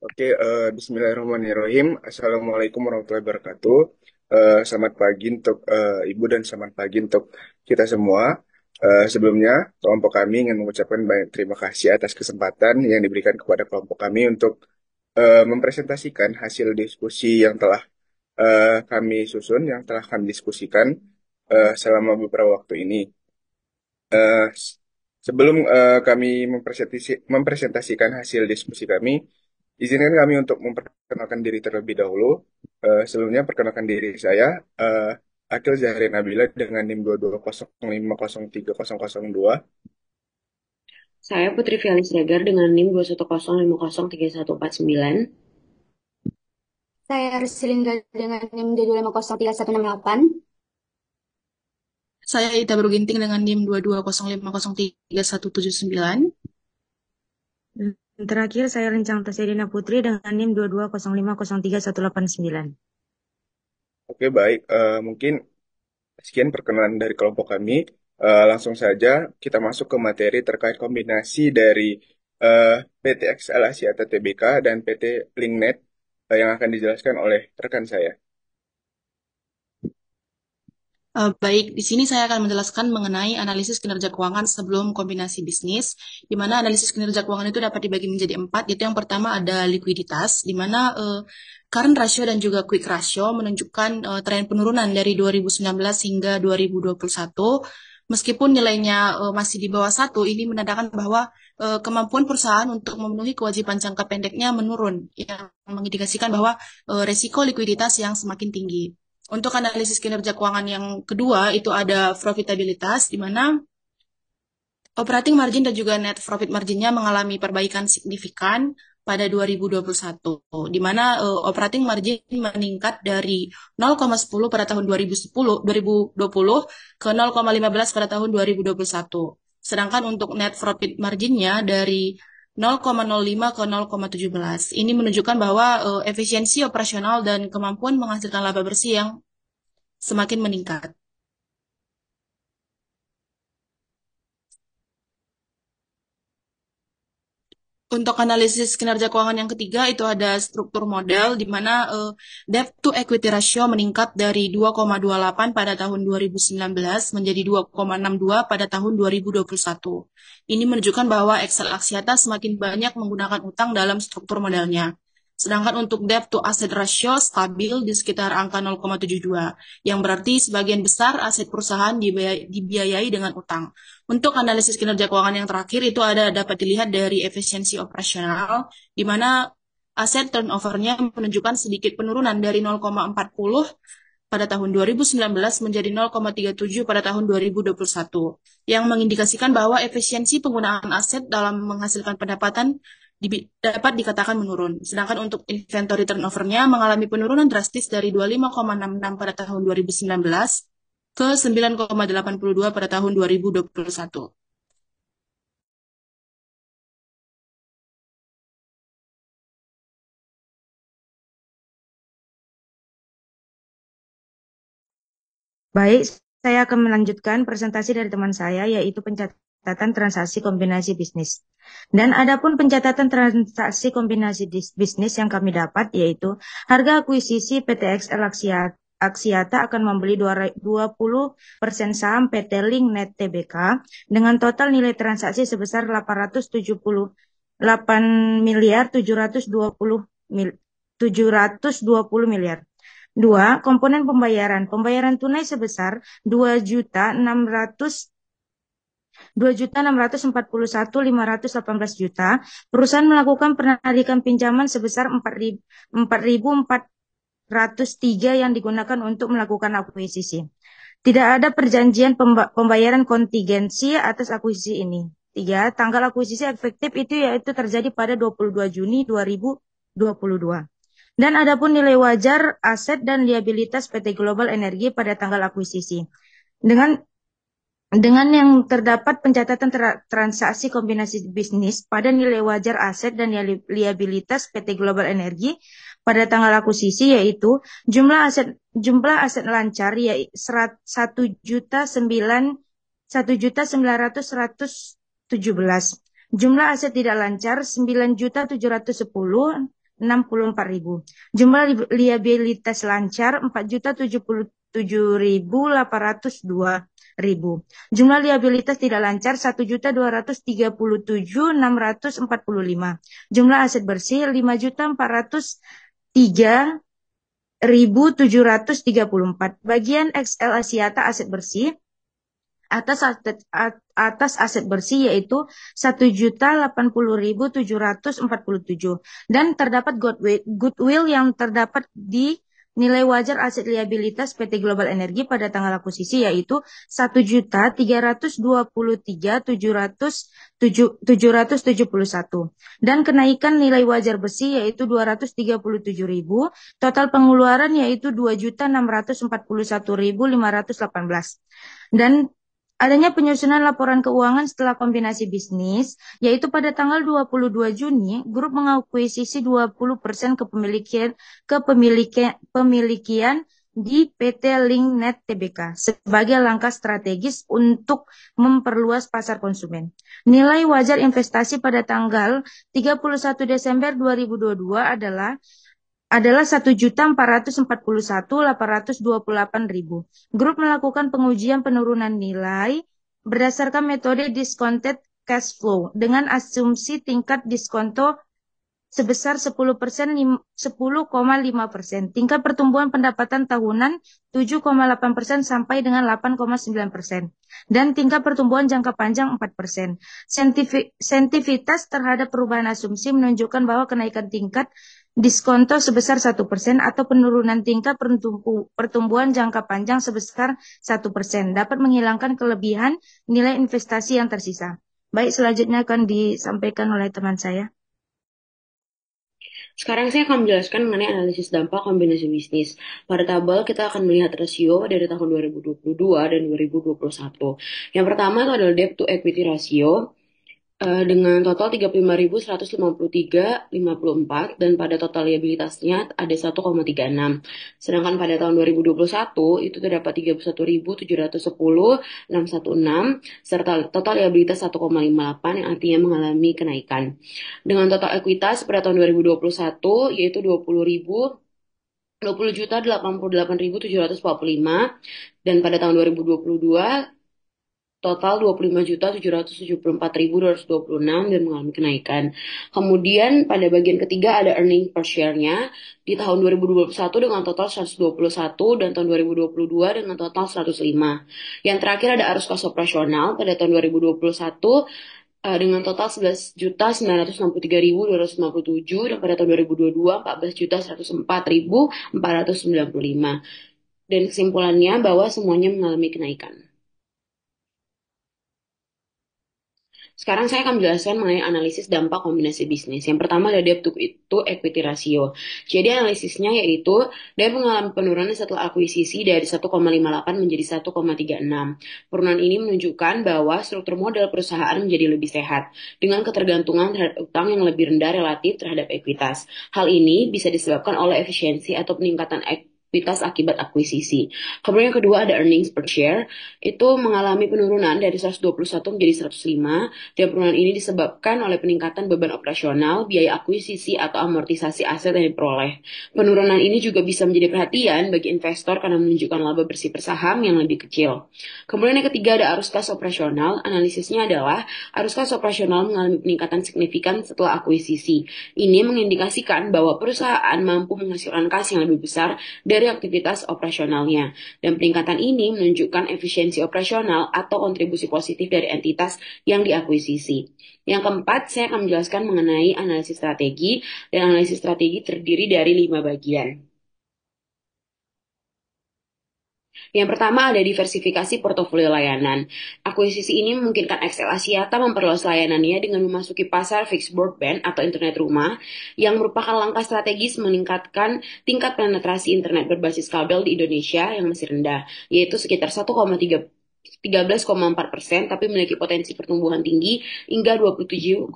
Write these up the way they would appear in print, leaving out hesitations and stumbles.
Oke, Bismillahirrahmanirrahim. Assalamualaikum warahmatullahi wabarakatuh. Selamat pagi untuk Ibu dan selamat pagi untuk kita semua. Sebelumnya, kelompok kami ingin mengucapkan banyak terima kasih atas kesempatan yang diberikan kepada kelompok kami untuk mempresentasikan hasil diskusi yang telah kami susun, yang telah kami diskusikan selama beberapa waktu ini. Eh, s- Sebelum kami mempresentasikan hasil diskusi kami, izinkan kami untuk memperkenalkan diri terlebih dahulu. Sebelumnya perkenalkan diri saya, eh, Akil Zahri Nabila dengan NIM 220503002. Saya Putri Felis Regar dengan NIM 210503149. Saya Ruslinda dengan NIM 2503168. Saya Ita Berginting dengan NIM 220503179. Dan terakhir, saya Rencang Tasedina Putri dengan NIM 220503189. Oke, baik. Mungkin sekian perkenalan dari kelompok kami. Langsung saja kita masuk ke materi terkait kombinasi dari eh, PT XL Axiata Tbk dan PT Linknet yang akan dijelaskan oleh rekan saya. Baik, di sini saya akan menjelaskan mengenai analisis kinerja keuangan sebelum kombinasi bisnis, di mana analisis kinerja keuangan itu dapat dibagi menjadi empat, yaitu yang pertama ada likuiditas, di mana current ratio dan juga quick ratio menunjukkan tren penurunan dari 2019 hingga 2021. Meskipun nilainya masih di bawah satu, ini menandakan bahwa kemampuan perusahaan untuk memenuhi kewajiban jangka pendeknya menurun, yang mengindikasikan bahwa resiko likuiditas yang semakin tinggi. Untuk analisis kinerja keuangan yang kedua itu ada profitabilitas, di mana operating margin dan juga net profit marginnya mengalami perbaikan signifikan pada 2021, di mana operating margin meningkat dari 0,10 pada tahun 2020 ke 0,15 pada tahun 2021. Sedangkan untuk net profit marginnya dari 0,05 ke 0,17. Ini menunjukkan bahwa efisiensi operasional dan kemampuan menghasilkan laba bersih yang semakin meningkat. Untuk analisis kinerja keuangan yang ketiga itu ada struktur modal di mana debt to equity ratio meningkat dari 2,28 pada tahun 2019 menjadi 2,62 pada tahun 2021. Ini menunjukkan bahwa Excel Axiata semakin banyak menggunakan utang dalam struktur modalnya. Sedangkan untuk debt to asset ratio stabil di sekitar angka 0,72, yang berarti sebagian besar aset perusahaan dibiayai dengan utang. Untuk analisis kinerja keuangan yang terakhir itu dapat dilihat dari efisiensi operasional, di mana aset turnover-nya menunjukkan sedikit penurunan dari 0,40 pada tahun 2019 menjadi 0,37 pada tahun 2021, yang mengindikasikan bahwa efisiensi penggunaan aset dalam menghasilkan pendapatan dapat dikatakan menurun. Sedangkan untuk inventory turnover-nya mengalami penurunan drastis dari 25,66 pada tahun 2019 ke 9,82 pada tahun 2021. Baik, saya akan melanjutkan presentasi dari teman saya, yaitu pencatatan transaksi kombinasi bisnis. Dan adapun pencatatan transaksi kombinasi bisnis yang kami dapat, yaitu harga akuisisi PT XL Axiata akan membeli 20% saham PT Link Net Tbk dengan total nilai transaksi sebesar 878 miliar 720 miliar. Dua, komponen pembayaran. Pembayaran tunai sebesar 2.641.518 juta. Perusahaan melakukan penarikan pinjaman sebesar 4.403 yang digunakan untuk melakukan akuisisi. Tidak ada perjanjian pembayaran kontingensi atas akuisisi ini. Tiga, tanggal akuisisi efektif itu yaitu terjadi pada 22 Juni 2022. Dan adapun nilai wajar aset dan liabilitas PT Global Energi pada tanggal akuisisi. Dengan yang terdapat pencatatan transaksi kombinasi bisnis pada nilai wajar aset dan liabilitas PT Global Energi pada tanggal akuisisi, yaitu jumlah aset lancar yaitu 1.900.117. Jumlah aset tidak lancar 9.710. 64.000. Jumlah liabilitas lancar 4.077.802.000. Jumlah liabilitas tidak lancar 1.237.645. Jumlah aset bersih 5.403.734. Bagian XL Asiata aset bersih atas aset bersih yaitu 1.080.747 dan terdapat goodwill yang terdapat di nilai wajar aset liabilitas PT Global Energi pada tanggal akuisisi yaitu 1.323.771 dan kenaikan nilai wajar besi yaitu 237.000, total pengeluaran yaitu 2.641.518 dan adanya penyusunan laporan keuangan setelah kombinasi bisnis, yaitu pada tanggal 22 Juni, grup mengakuisisi 20% kepemilikan di PT Linknet Tbk sebagai langkah strategis untuk memperluas pasar konsumen. Nilai wajar investasi pada tanggal 31 Desember 2022 adalah 1.441.828.000. Grup melakukan pengujian penurunan nilai berdasarkan metode discounted cash flow dengan asumsi tingkat diskonto sebesar 10%, 10,5%. Tingkat pertumbuhan pendapatan tahunan 7,8% sampai dengan 8,9%. Dan tingkat pertumbuhan jangka panjang 4%. Sensitivitas terhadap perubahan asumsi menunjukkan bahwa kenaikan tingkat diskonto sebesar 1% atau penurunan tingkat pertumbuhan jangka panjang sebesar 1% dapat menghilangkan kelebihan nilai investasi yang tersisa. Baik, selanjutnya akan disampaikan oleh teman saya. Sekarang saya akan menjelaskan mengenai analisis dampak kombinasi bisnis. Pada tabel kita akan melihat rasio dari tahun 2022 dan 2021. Yang pertama itu adalah debt to equity ratio dengan total 35.153,54 dan pada total liabilitasnya ada 1,36. Sedangkan pada tahun 2021 itu terdapat 31.710,616 serta total liabilitas 1,58 yang artinya mengalami kenaikan. Dengan total ekuitas pada tahun 2021 yaitu 20.088.745 dan pada tahun 2022 total 25.774.226 dan mengalami kenaikan. Kemudian pada bagian ketiga ada earning per share-nya di tahun 2021 dengan total 121 dan tahun 2022 dengan total 105. Yang terakhir ada arus kas operasional pada tahun 2021 dengan total 11.963.257 dan pada tahun 2022 14.104.495. Dan kesimpulannya bahwa semuanya mengalami kenaikan. Sekarang saya akan menjelaskan mengenai analisis dampak kombinasi bisnis. Yang pertama ada debt to equity ratio. Jadi analisisnya yaitu dia mengalami penurunan setelah akuisisi dari 1,58 menjadi 1,36. Penurunan ini menunjukkan bahwa struktur modal perusahaan menjadi lebih sehat dengan ketergantungan terhadap utang yang lebih rendah relatif terhadap ekuitas. Hal ini bisa disebabkan oleh efisiensi atau peningkatan ekuitas akibat akuisisi. Kemudian yang kedua ada earnings per share. Itu mengalami penurunan dari 121 menjadi 105 dan penurunan ini disebabkan oleh peningkatan beban operasional, biaya akuisisi atau amortisasi aset yang diperoleh. Penurunan ini juga bisa menjadi perhatian bagi investor karena menunjukkan laba bersih per saham yang lebih kecil. Kemudian yang ketiga ada arus kas operasional. Analisisnya adalah arus kas operasional mengalami peningkatan signifikan setelah akuisisi. Ini mengindikasikan bahwa perusahaan mampu menghasilkan kas yang lebih besar dari aktivitas operasionalnya. Dan peningkatan ini menunjukkan efisiensi operasional atau kontribusi positif dari entitas yang diakuisisi. Yang keempat, saya akan menjelaskan mengenai analisis strategi, dan analisis strategi terdiri dari 5 bagian. Yang pertama ada diversifikasi portofolio layanan. Akuisisi ini memungkinkan XL Asiata memperluas layanannya dengan memasuki pasar fixed broadband atau internet rumah yang merupakan langkah strategis meningkatkan tingkat penetrasi internet berbasis kabel di Indonesia yang masih rendah, yaitu sekitar 1,3 13,4%, tapi memiliki potensi pertumbuhan tinggi hingga 27,5%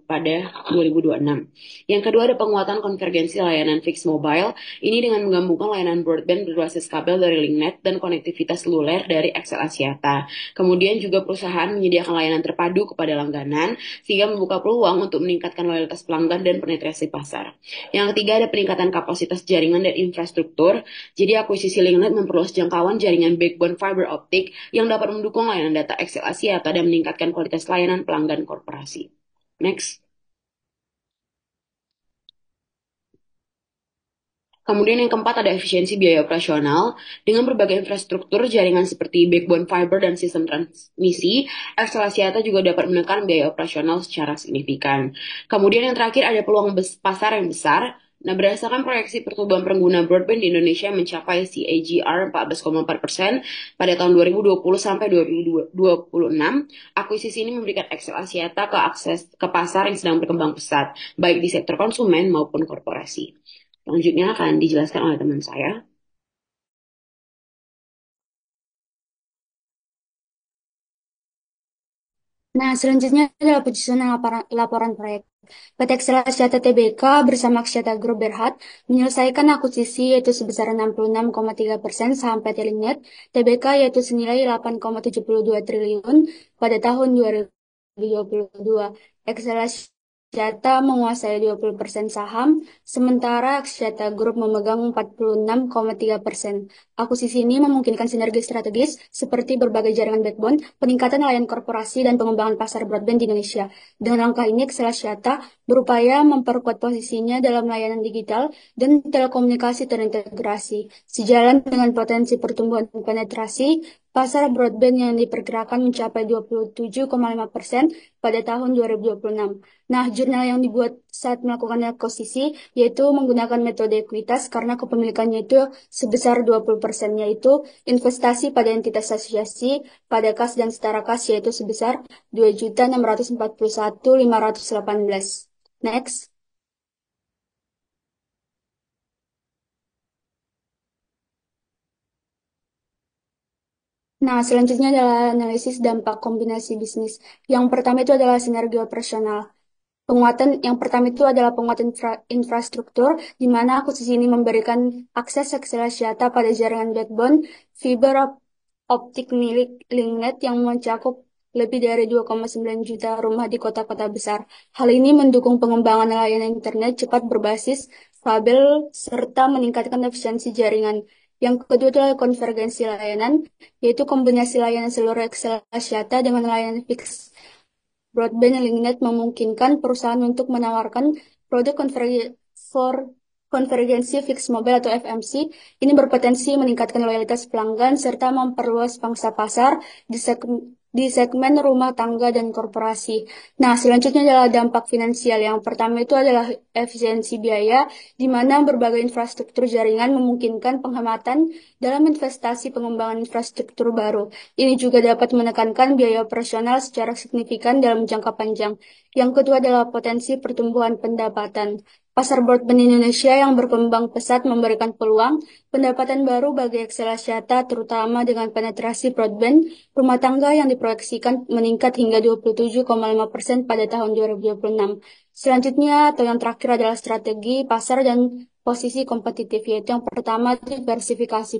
pada 2026. Yang kedua ada penguatan konvergensi layanan fixed mobile, ini dengan menggabungkan layanan broadband berbasis kabel dari Linknet dan konektivitas seluler dari XL Axiata. Kemudian juga perusahaan menyediakan layanan terpadu kepada langganan, sehingga membuka peluang untuk meningkatkan loyalitas pelanggan dan penetrasi pasar. Yang ketiga ada peningkatan kapasitas jaringan dan infrastruktur, jadi akuisisi Linknet memperluas jangkauan jaringan backbone fiber optik yang dapat mendukung layanan data XL Axiata dan meningkatkan kualitas layanan pelanggan korporasi. Next. Kemudian yang keempat ada efisiensi biaya operasional. Dengan berbagai infrastruktur jaringan seperti backbone fiber dan sistem transmisi, XL Axiata juga dapat menekan biaya operasional secara signifikan. Kemudian yang terakhir ada peluang pasar yang besar. Nah, berdasarkan proyeksi pertumbuhan pengguna broadband di Indonesia mencapai CAGR 14,4% pada tahun 2020 sampai 2026, akuisisi ini memberikan XL Axiata akses ke pasar yang sedang berkembang pesat, baik di sektor konsumen maupun korporasi. Selanjutnya akan dijelaskan oleh teman saya. Nah, selanjutnya adalah penyusunan laporan proyek. PT Excel Axiata Tbk bersama Axiata Group Berhad menyelesaikan akuisisi yaitu sebesar 66,3% saham PT Linknet Tbk yaitu senilai 8,72 triliun pada tahun 2022. Excel Axiata menguasai 20% saham, sementara Axiata Group memegang 46,3%. Akuisisi ini memungkinkan sinergi strategis seperti berbagai jaringan backbone, peningkatan layanan korporasi, dan pengembangan pasar broadband di Indonesia. Dengan langkah ini, Excel Axiata berupaya memperkuat posisinya dalam layanan digital dan telekomunikasi terintegrasi. Sejalan dengan potensi pertumbuhan penetrasi, pasar broadband yang diperkirakan mencapai 27,5% pada tahun 2026. Nah, jurnal yang dibuat saat melakukan akuisisi yaitu menggunakan metode ekuitas karena kepemilikannya itu sebesar 20%, yaitu investasi pada entitas asosiasi, pada kas dan setara kas yaitu sebesar 2.641.518. Next. Nah, selanjutnya adalah analisis dampak kombinasi bisnis. Yang pertama itu adalah sinergi operasional. Yang pertama itu adalah penguatan infrastruktur, di mana akuisisi ini memberikan akses Excel Axiata pada jaringan backbone fiber optik milik Linknet yang mencakup lebih dari 2,9 juta rumah di kota-kota besar. Hal ini mendukung pengembangan layanan internet cepat berbasis kabel serta meningkatkan efisiensi jaringan. Yang kedua adalah konvergensi layanan, yaitu kombinasi layanan seluruh Excel Axiata dengan layanan fix broadband Linknet memungkinkan perusahaan untuk menawarkan produk konvergensi fixed mobile atau FMC. Ini berpotensi meningkatkan loyalitas pelanggan serta memperluas pangsa pasar di segmen rumah tangga dan korporasi. Nah, selanjutnya adalah dampak finansial. Yang pertama itu adalah efisiensi biaya, di mana berbagai infrastruktur jaringan memungkinkan penghematan dalam investasi pengembangan infrastruktur baru. Ini juga dapat menekankan biaya operasional secara signifikan dalam jangka panjang. Yang kedua adalah potensi pertumbuhan pendapatan. Pasar broadband Indonesia yang berkembang pesat memberikan peluang pendapatan baru bagi Excel Axiata, terutama dengan penetrasi broadband rumah tangga yang diproyeksikan meningkat hingga 27,5% pada tahun 2026. Selanjutnya, atau yang terakhir adalah strategi pasar dan posisi kompetitif, yaitu yang pertama diversifikasi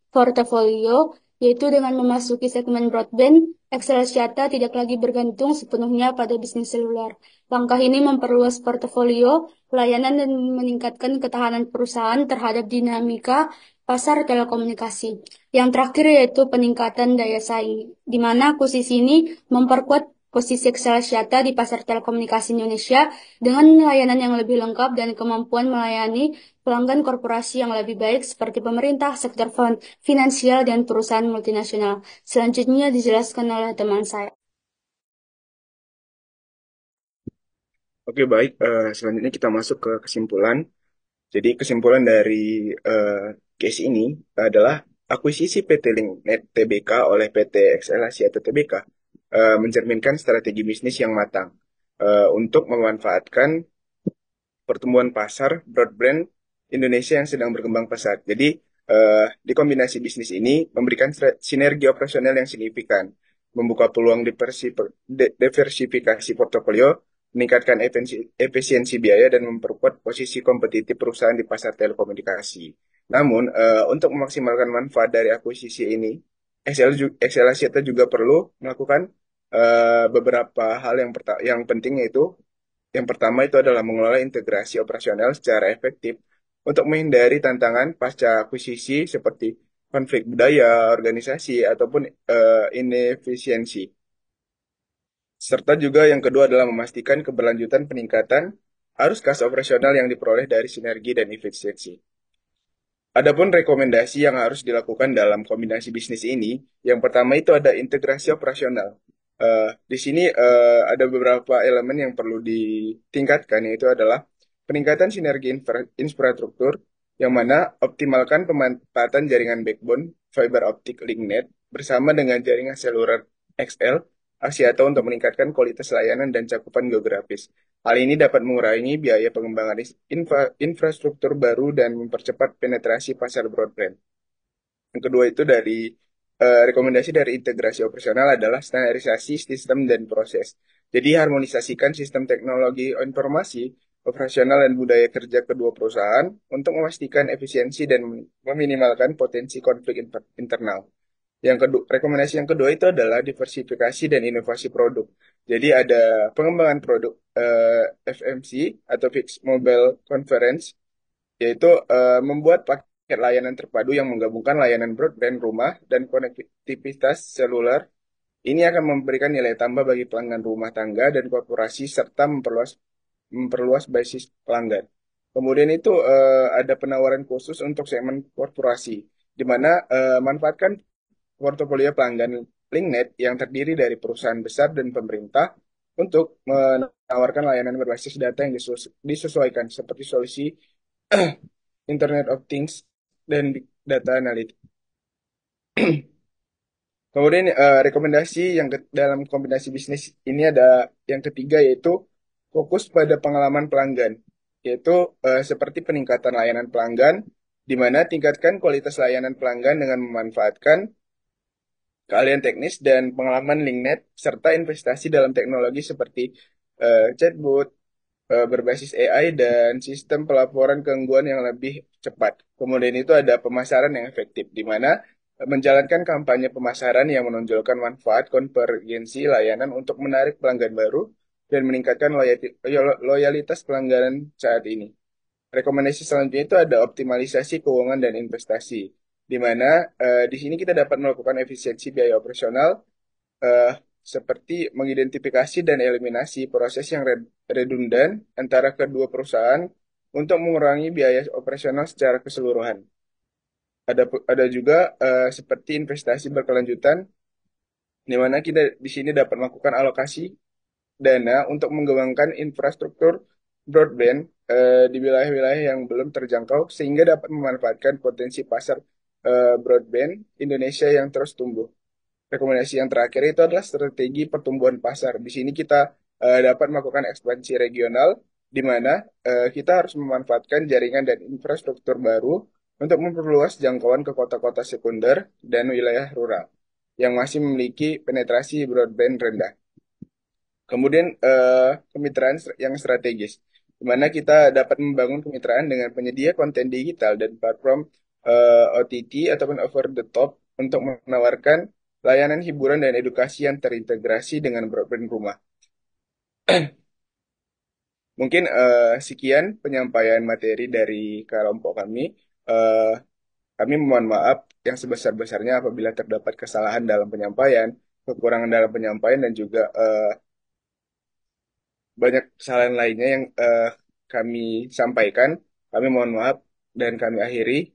portofolio, yaitu dengan memasuki segmen broadband, Excel Axiata tidak lagi bergantung sepenuhnya pada bisnis seluler. Langkah ini memperluas portofolio layanan dan meningkatkan ketahanan perusahaan terhadap dinamika pasar telekomunikasi. Yang terakhir yaitu peningkatan daya saing, di mana akuisisi ini memperkuat posisi Excel Axiata di pasar telekomunikasi Indonesia dengan layanan yang lebih lengkap dan kemampuan melayani pelanggan korporasi yang lebih baik seperti pemerintah, sektor finansial, dan perusahaan multinasional. Selanjutnya dijelaskan oleh teman saya. Oke, baik. Selanjutnya kita masuk ke kesimpulan. Jadi kesimpulan dari case ini adalah akuisisi PT Linknet Tbk oleh PT XL Axiata Tbk mencerminkan strategi bisnis yang matang untuk memanfaatkan pertumbuhan pasar broadband Indonesia yang sedang berkembang pesat. Jadi di kombinasi bisnis ini memberikan sinergi operasional yang signifikan, membuka peluang diversifikasi portofolio, meningkatkan efisiensi biaya, dan memperkuat posisi kompetitif perusahaan di pasar telekomunikasi. Namun, untuk memaksimalkan manfaat dari akuisisi ini, Excel Axiata juga perlu melakukan beberapa hal yang penting, yaitu yang pertama itu adalah mengelola integrasi operasional secara efektif untuk menghindari tantangan pasca akuisisi seperti konflik budaya, organisasi, ataupun inefisiensi. Serta juga yang kedua adalah memastikan keberlanjutan peningkatan arus kas operasional yang diperoleh dari sinergi dan efisiensi. Adapun rekomendasi yang harus dilakukan dalam kombinasi bisnis ini, yang pertama itu ada integrasi operasional. Di sini ada beberapa elemen yang perlu ditingkatkan, yaitu adalah peningkatan sinergi infrastruktur, yang mana optimalkan pemanfaatan jaringan backbone fiber optic link net bersama dengan jaringan seluler XL Axiata untuk meningkatkan kualitas layanan dan cakupan geografis. Hal ini dapat mengurangi biaya pengembangan infrastruktur baru dan mempercepat penetrasi pasar broadband. Yang kedua itu rekomendasi dari integrasi operasional adalah standarisasi sistem dan proses. Jadi harmonisasikan sistem teknologi informasi, operasional dan budaya kerja kedua perusahaan untuk memastikan efisiensi dan meminimalkan potensi konflik internal. Rekomendasi yang kedua itu adalah diversifikasi dan inovasi produk. Jadi ada pengembangan produk FMC atau Fixed Mobile Conference, yaitu membuat paket layanan terpadu yang menggabungkan layanan broadband rumah dan konektivitas seluler. Ini akan memberikan nilai tambah bagi pelanggan rumah tangga dan korporasi serta memperluas basis pelanggan. Kemudian itu ada penawaran khusus untuk segmen korporasi, di mana manfaatkan portofolio pelanggan LinkNet yang terdiri dari perusahaan besar dan pemerintah untuk menawarkan layanan berbasis data yang disesuaikan seperti solusi Internet of Things dan Big Data Analytics. Kemudian rekomendasi dalam kombinasi bisnis ini ada yang ketiga, yaitu fokus pada pengalaman pelanggan, yaitu seperti peningkatan layanan pelanggan, di mana tingkatkan kualitas layanan pelanggan dengan memanfaatkan keahlian teknis dan pengalaman LinkNet, serta investasi dalam teknologi seperti chatbot, berbasis AI, dan sistem pelaporan gangguan yang lebih cepat. Kemudian itu ada pemasaran yang efektif, di mana menjalankan kampanye pemasaran yang menonjolkan manfaat konvergensi layanan untuk menarik pelanggan baru dan meningkatkan loyalitas pelanggan saat ini. Rekomendasi selanjutnya itu ada optimalisasi keuangan dan investasi, di mana di sini kita dapat melakukan efisiensi biaya operasional eh, seperti mengidentifikasi dan eliminasi proses yang redundan antara kedua perusahaan untuk mengurangi biaya operasional secara keseluruhan. Ada juga seperti investasi berkelanjutan, di mana kita di sini dapat melakukan alokasi dana untuk mengembangkan infrastruktur broadband di wilayah-wilayah yang belum terjangkau sehingga dapat memanfaatkan potensi pasar broadband Indonesia yang terus tumbuh. Rekomendasi yang terakhir itu adalah strategi pertumbuhan pasar. Di sini kita dapat melakukan ekspansi regional, di mana kita harus memanfaatkan jaringan dan infrastruktur baru untuk memperluas jangkauan ke kota-kota sekunder dan wilayah rural yang masih memiliki penetrasi broadband rendah. Kemudian kemitraan yang strategis, di mana kita dapat membangun kemitraan dengan penyedia konten digital dan platform OTT ataupun over the top untuk menawarkan layanan hiburan dan edukasi yang terintegrasi dengan broadband rumah. Mungkin sekian penyampaian materi dari kelompok kami. Eh, Kami mohon maaf yang sebesar-besarnya apabila terdapat kesalahan dalam penyampaian, kekurangan dalam penyampaian, dan juga banyak kesalahan lainnya yang kami sampaikan. Kami mohon maaf dan kami akhiri.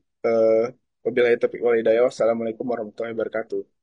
Wabillahi taufiq wal hidayah. Wassalamualaikum warahmatullahi wabarakatuh.